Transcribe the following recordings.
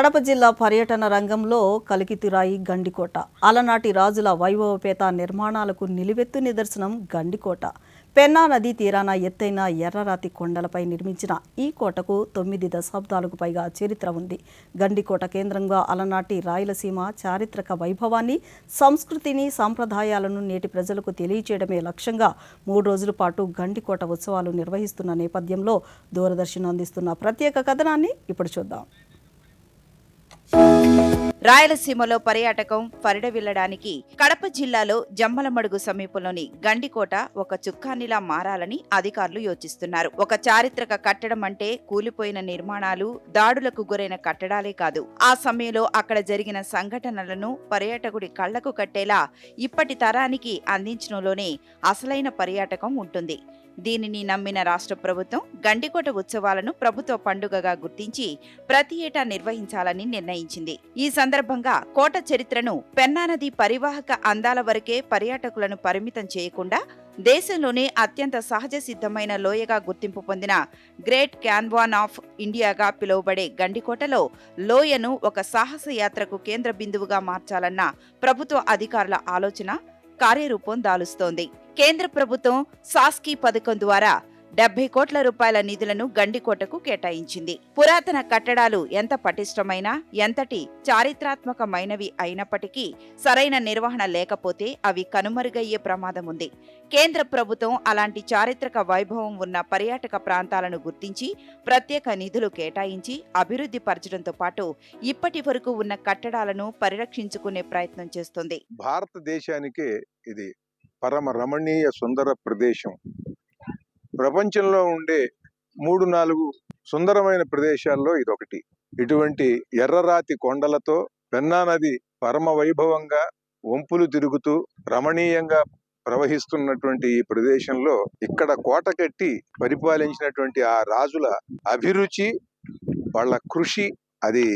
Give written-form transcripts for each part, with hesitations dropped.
కడప జిల్లా పర్యటన రంగంలో కలికితురాయి గండికోట. అలనాటి రాజుల వైభవపేత నిర్మాణాలకు నిలువెత్తు నిదర్శనం గండికోట. పెన్నా నదీ తీరాన ఎత్తైన ఎర్రరాతి కొండలపై నిర్మించిన ఈ కోటకు 9 దశాబ్దాలకు పైగా చరిత్ర ఉంది. గండికోట కేంద్రంగా అలనాటి రాయలసీమ చారిత్రక వైభవాన్ని, సంస్కృతిని, సాంప్రదాయాలను నేటి ప్రజలకు తెలియచేయడమే లక్ష్యంగా 3 రోజుల పాటు గండికోట ఉత్సవాలు నిర్వహిస్తున్న నేపథ్యంలో దూరదర్శన్ అందిస్తున్న ప్రత్యేక కథనాన్ని ఇప్పుడు చూద్దాం. రాయలసీమలో పర్యాటకం పరిడవిల్లడానికి కడప జిల్లాలో జమ్మలమడుగు సమీపంలోని గండికోట ఒక చుక్కానిలా మారాలని అధికారులు యోచిస్తున్నారు. ఒక చారిత్రక కట్టడం అంటే కూలిపోయిన నిర్మాణాలు, దాడులకు గురైన కట్టడాలే కాదు. ఆ సమయంలో అక్కడ జరిగిన సంఘటనలను పర్యాటకుడి కళ్లకు కట్టేలా ఇప్పటి తరానికి అందించడంలోనే అసలైన పర్యాటకం ఉంటుంది. దీనిని నమ్మిన రాష్ట్ర ప్రభుత్వం గండికోట ఉత్సవాలను ప్రభుత్వ పండుగగా గుర్తించి ప్రతి ఏటా నిర్వహించాలని నిర్ణయించింది. ఈ సందర్భంగా కోట చరిత్రను, పెన్నా నది పరివాహక అందాల వరకే పర్యాటకులను పరిమితం చేయకుండా దేశంలోనే అత్యంత సహజ సిద్ధమైన లోయగా గుర్తింపు పొందిన గ్రేట్ క్యాన్వాన్ ఆఫ్ ఇండియాగా పిలువబడే గండికోటలో లోయను ఒక సాహస యాత్రకు కేంద్ర బిందువుగా మార్చాలన్న ప్రభుత్వ అధికారుల ఆలోచన కార్యరూపం దాలుస్తోంది. కేంద్ర ప్రభుత్వం సాస్కీ పథకం ద్వారా 70 కోట్ల రూపాయల నిధులను గండికోటకు కేటాయించింది. పురాతన కట్టడాలు ఎంత పటిష్టమైన, ఎంతటి చారిత్రాత్మకమైనవి అయినప్పటికీ సరైన నిర్వహణ లేకపోతే అవి కనుమరుగయ్యే ప్రమాదం ఉంది. కేంద్ర ప్రభుత్వం అలాంటి చారిత్రక వైభవం ఉన్న పర్యాటక ప్రాంతాలను గుర్తించి ప్రత్యేక నిధులు కేటాయించి అభివృద్ధి పరచడంతో పాటు ఇప్పటి వరకు ఉన్న కట్టడాలను పరిరక్షించుకునే ప్రయత్నం చేస్తుంది. భారతదేశానికే ఇది పరమ రమణీయ సుందర ప్రదేశం. ప్రపంచంలో ఉండే 3-4 సుందరమైన ప్రదేశాల్లో ఇదొకటి. ఇటువంటి ఎర్రరాతి కొండలతో పెన్నా నది పరమ వైభవంగా వంపులు తిరుగుతూ రమణీయంగా ప్రవహిస్తున్నటువంటి ఈ ప్రదేశంలో ఇక్కడ కోట కట్టి పరిపాలించినటువంటి ఆ రాజుల అభిరుచి, వాళ్ళ కృషి, అది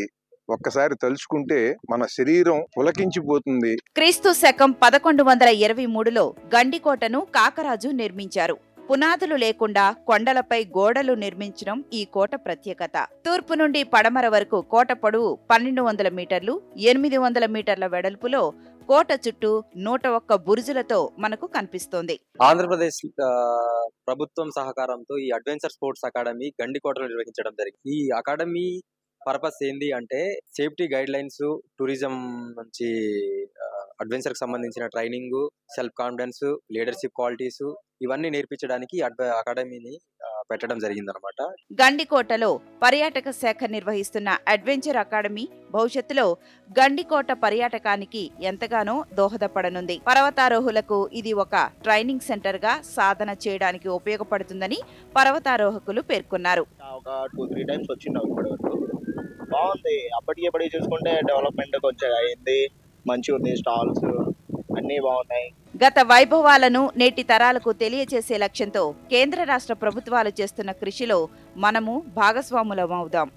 ఒక్కసారి తలుచుకుంటే మన శరీరం పులకించిపోతుంది. క్రీస్తు శకం 1123లో గండికోటను కాకరాజు నిర్మించారు. పునాదులు లేకుండా కొండలపై గోడలు నిర్మించడం ఈ కోట ప్రత్యేకత. తూర్పు నుండి పడమర వరకు కోట పొడవు 1200 మీటర్లు, 800 మీటర్ల వెడల్పులో కోట చుట్టూ 101 బురుజులతో మనకు కనిపిస్తోంది. ఆంధ్రప్రదేశ్ ప్రభుత్వం సహకారంతో ఈ అడ్వెంచర్ స్పోర్ట్స్ అకాడమీ గండికోటలో నిర్వహించడం జరిగింది. ఈ అకాడమీ పర్పస్ ఏంది అంటే సేఫ్టీ గైడ్ లైన్స్, టూరిజం నుంచి అడ్వెంచర్ కి సంబంధించిన training, self confidence, leadership qualities ఇవన్నీ నేర్పించడానికి అకాడమీని పెట్టడం జరిగిందనమాట. గండికోటలో పర్యాటక శాఖ నిర్వహిస్తున్న అడ్వెంచర్ అకాడమీ భవిష్యత్తులో గండికోట పర్యాటకానికి ఎంతగానో దోహదపడనుంది. పర్వతారోహులకు ఇది ఒక ట్రైనింగ్ సెంటర్ గా సాధన చేయడానికి ఉపయోగపడుతుందని పర్వతారోహకులు పేర్కొన్నారు. బాగుంది. అప్పటికి చూసుకుంటే డెవలప్మెంట్ కొంచెం అయింది, మంచిగా ఉంది, స్టాల్స్ అన్ని బాగున్నాయి. గత వైభవాలను నేటి తరాలకు తెలియచేసే లక్ష్యంతో కేంద్ర రాష్ట్ర ప్రభుత్వాలు చేస్తున్న కృషిలో మనము భాగస్వాములమవుదాం.